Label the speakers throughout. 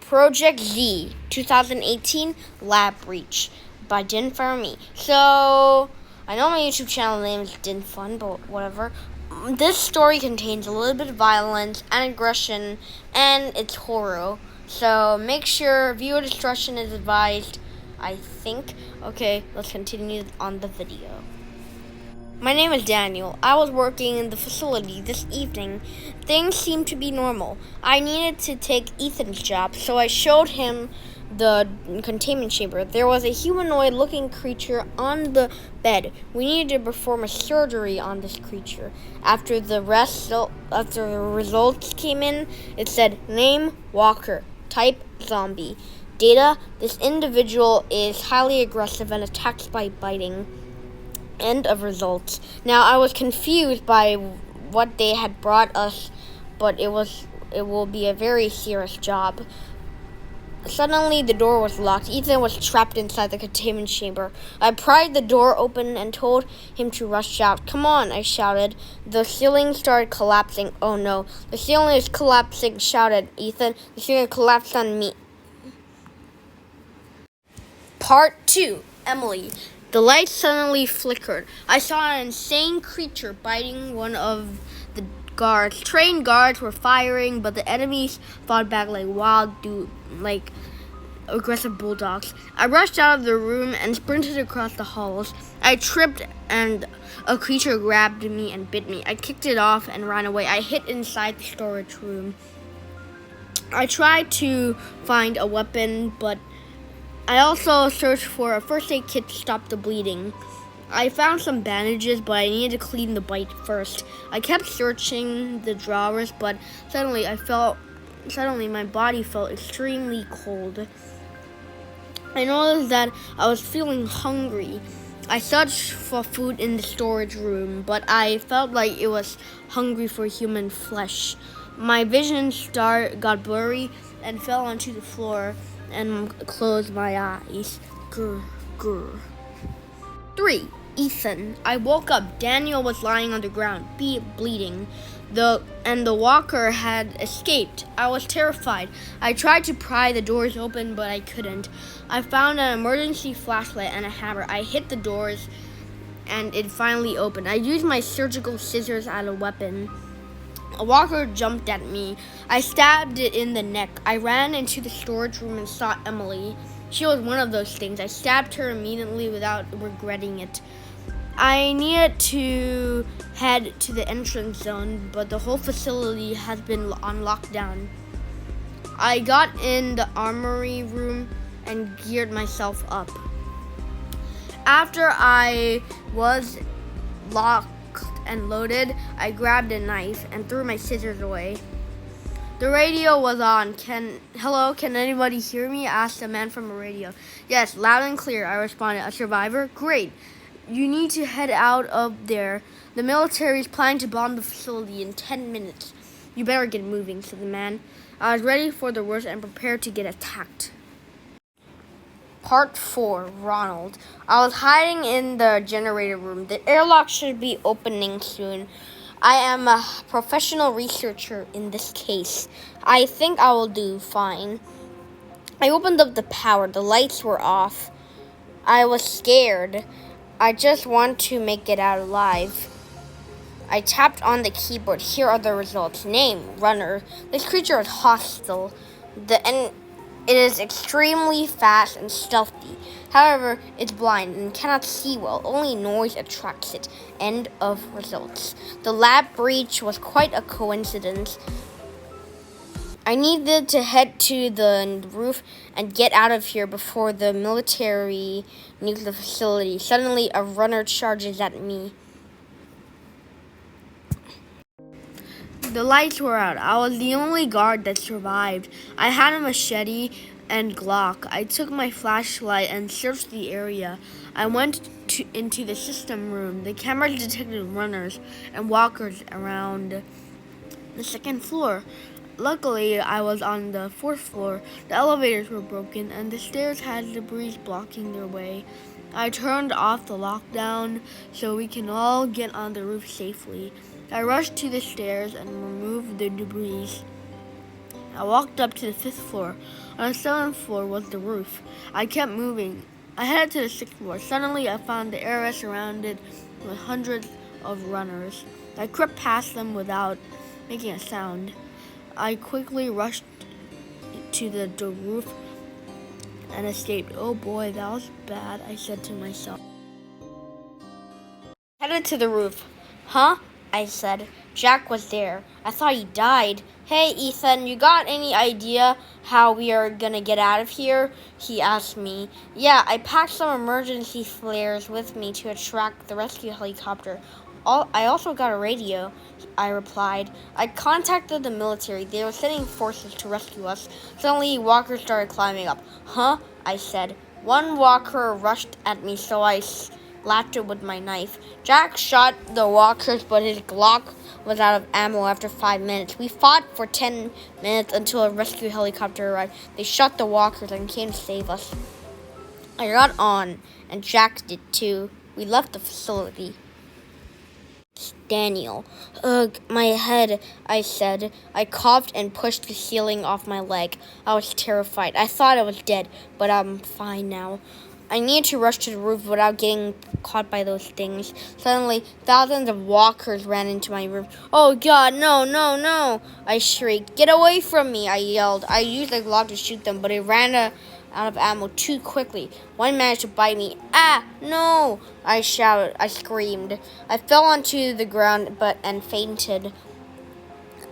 Speaker 1: Project Z 2018 Lab Breach by Din Me. So, I know my YouTube channel name is Din Fun, but whatever. This story contains a little bit of violence and aggression, and it's horror. So, make sure viewer discretion is advised, I think. Okay, let's continue on the video. My name is Daniel. I was working in the facility this evening. Things seemed to be normal. I needed to take Ethan's job, so I showed him the containment chamber. There was a humanoid-looking creature on the bed. We needed to perform a surgery on this creature. After the results came in, it said, name, Walker, type, zombie. Data, this individual is highly aggressive and attacks by biting. End of results. Now, I was confused by what they had brought us, but it will be a very serious job. Suddenly, the door was locked. Ethan was trapped inside the containment chamber. I pried the door open and told him to rush out. Come on, I shouted. The ceiling started collapsing. Oh no, the ceiling is collapsing, shouted Ethan. The ceiling collapsed on me. Part 2. Emily. The light suddenly flickered. I saw an insane creature biting one of the guards. Trained guards were firing, but the enemies fought back like aggressive bulldogs. I rushed out of the room and sprinted across the halls. I tripped and a creature grabbed me and bit me. I kicked it off and ran away. I hid inside the storage room. I tried to find a weapon, but I also searched for a first aid kit to stop the bleeding. I found some bandages, but I needed to clean the bite first. I kept searching the drawers, but suddenly my body felt extremely cold. I noticed that I was feeling hungry. I searched for food in the storage room, but I felt like it was hungry for human flesh. My vision got blurry and fell onto the floor and closed my eyes. Grr, grr. 3. Ethan. I woke up. Daniel was lying on the ground, bleeding. The walker had escaped. I was terrified. I tried to pry the doors open, but I couldn't. I found an emergency flashlight and a hammer. I hit the doors, and it finally opened. I used my surgical scissors as a weapon. A walker jumped at me. I stabbed it in the neck. I ran into the storage room and saw Emily. She was one of those things. I stabbed her immediately without regretting it. I needed to head to the entrance zone, but the whole facility has been on lockdown. I got in the armory room and geared myself up. After I was locked and loaded, I grabbed a knife and threw my scissors away. The radio was on. Hello, can anybody hear me? Asked a man from a radio. Yes, loud and clear, I responded. A survivor? Great. You need to head out of there. The military is planning to bomb the facility in 10 minutes. You better get moving, said the man. I was ready for the worst and prepared to get attacked. Part 4. Ronald. I was hiding in the generator room. The airlock should be opening soon. I am a professional researcher in this case. I think I will do fine. I opened up the power. The lights were off. I was scared. I just want to make it out alive. I tapped on the keyboard. Here are the results. Name, Runner. This creature is hostile. It is extremely fast and stealthy. However, it's blind and cannot see well. Only noise attracts it. End of results. The lab breach was quite a coincidence. I needed to head to the roof and get out of here before the military nuked the facility. Suddenly, a runner charges at me. The lights were out. I was the only guard that survived. I had a machete and Glock. I took my flashlight and searched the area. I went into the system room. The cameras detected runners and walkers around the second floor. Luckily, I was on the 4th floor. The elevators were broken and the stairs had debris blocking their way. I turned off the lockdown so we can all get on the roof safely. I rushed to the stairs and removed the debris. I walked up to the 5th floor. On the 7th floor was the roof. I kept moving. I headed to the 6th floor. Suddenly, I found the area surrounded with hundreds of runners. I crept past them without making a sound. I quickly rushed to the roof and escaped. Oh boy, that was bad, I said to myself. Headed to the roof. Huh? I said. Jack was there. I thought he died. Hey, Ethan, you got any idea how we are gonna get out of here? He asked me. Yeah, I packed some emergency flares with me to attract the rescue helicopter. I also got a radio, I replied. I contacted the military. They were sending forces to rescue us. Suddenly, walkers started climbing up. Huh? I said. One walker rushed at me, so I slapped it with my knife. Jack shot the walkers, but his Glock was out of ammo after 5 minutes. We fought for 10 minutes until a rescue helicopter arrived. They shot the walkers and came to save us. I got on, and Jack did too. We left the facility. Daniel. Ugh, my head, I said. I coughed and pushed the ceiling off my leg. I was terrified. I thought I was dead, but I'm fine now. I needed to rush to the roof without getting caught by those things. Suddenly, thousands of walkers ran into my room. Oh, God, no, no, no, I shrieked. Get away from me, I yelled. I used a Glock to shoot them, but it ran out of ammo too quickly. One managed to bite me. Ah, no, I shouted. I screamed. I fell onto the ground and fainted.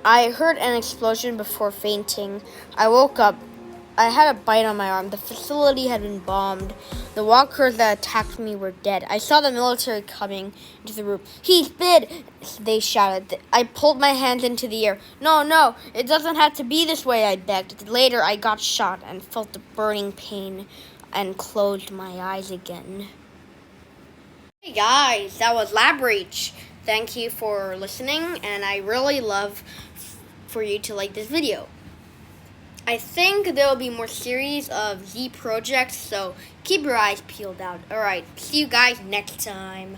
Speaker 1: I heard an explosion before fainting. I woke up. I had a bite on my arm. The facility had been bombed. The walkers that attacked me were dead. I saw the military coming into the room. He's dead, they shouted. I pulled my hands into the air. No, no, it doesn't have to be this way, I begged. Later, I got shot and felt the burning pain and closed my eyes again. Hey guys, that was Lab Reach. Thank you for listening, and I really love for you to like this video. I think there will be more series of Z projects, so keep your eyes peeled out. Alright, see you guys next time.